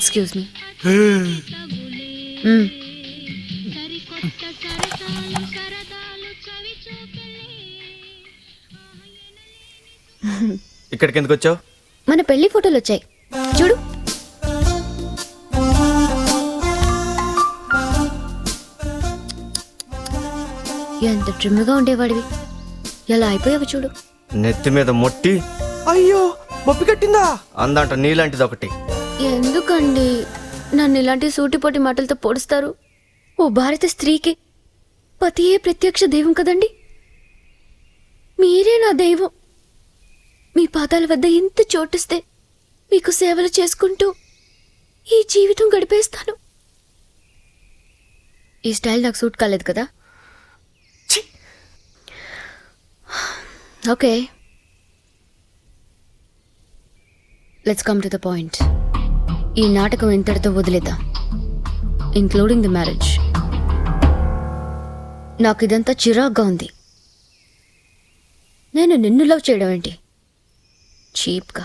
Excuse me. ఇక్కడికి ఎందుకు వచ్చావు? మన పెళ్లి ఫోటోలు వచ్చాయి చూడు. ఎంత ట్రిమ్గా ఉండేవాడివి, ఎలా అయిపోయావు చూడు. నెత్తి మీద మొట్టి అయ్యో బొప్పి కట్టిందా? అందంట నీలాంటిది ఒకటి. ఎందుకండి నన్ను ఇలాంటి సూటిపోటి మాటలతో పొడుస్తారు? ఓ భారత స్త్రీకి పతియే ప్రత్యక్ష దైవం కదండి. మీరే నా దైవం. మీ పాదాల వద్ద ఎంత చోటిస్తే మీకు సేవలు చేసుకుంటూ ఈ జీవితం గడిపేస్తాను. ఈ స్టైల్ నాకు సూట్ కాలేదు కదా. Okay, let's come to the point. ఈ నాటకం ఇంతటితో వదిలేద్దాం, ఇంక్లూడింగ్ ది మ్యారేజ్. నాకు ఇదంతా చిరాగ్గా ఉంది. నేను నిన్ను లవ్ చేయడం ఏంటి, చీప్గా.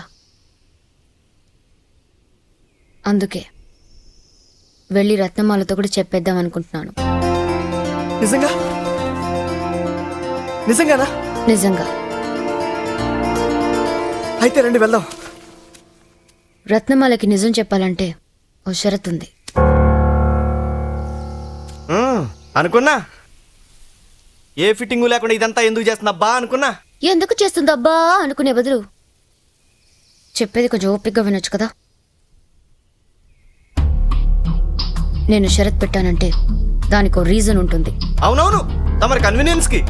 అందుకే వెళ్ళి రత్నమాలతో కూడా చెప్పేద్దాం అనుకుంటున్నాను. నిజంగా? నిజంగానా? నిజంగా. అయితే రండి వెళ్దాం. రత్నమాలకి నిజం చెప్పాలంటే ఓ షరతు ఉంది. అనుకున్నా. ఏ ఫిట్టింగు లేకుండా ఇదంతా ఎందుకు చేస్తున్నా అనుకున్నా. ఎందుకు చేస్తుందబ్బా అనుకునే బదులు చెప్పేది కొంచెం ఓపికగా వినొచ్చు కదా. నేను షరత్ పెట్టానంటే దానికో రీజన్ ఉంటుంది. అవునవును, తమరి కన్వీనియన్స్ కి.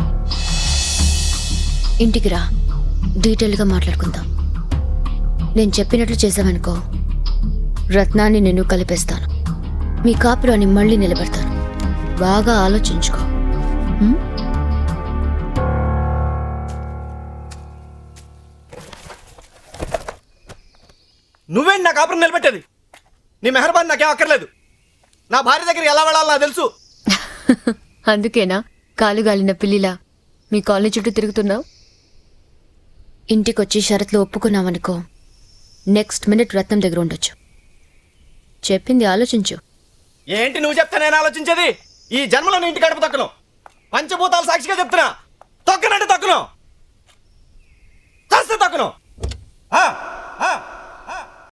ఇంటికి రా, డీటెయిల్గా మాట్లాడుకుందాం. నేను చెప్పినట్లు చేసావనుకో, రత్నాన్ని నేను కలిపేస్తాను. మీ కాపురాన్ని మళ్ళీ నిలబెడతాను. బాగా ఆలోచించుకో. నువ్వేంటి నా కాపురం నిలబెట్టేది? నీ మెహర్బాన్ నాకేం అక్కర్లేదు. నా భార్య దగ్గరికి ఎలా వెళ్ళాలో నాకు తెలుసు. అందుకేనా కాలుగాలిన పిల్లిలా మీ కాలనీ చుట్టూ తిరుగుతున్నావు? ఇంటికొచ్చి షరత్లు ఒప్పుకున్నావనుకో, నెక్స్ట్ మినిట్ రత్నం దగ్గర ఉండొచ్చు. చెప్పింది ఆలోచించు. ఏంటి నువ్వు చెప్తా నేను ఆలోచించేది? ఈ జన్మలో నీ ఇంటి గడప తొక్కను. పంచభూతాలు సాక్షిగా చెప్తున్నా, తొక్కనంటే తొక్కను, చస్తే తొక్కను.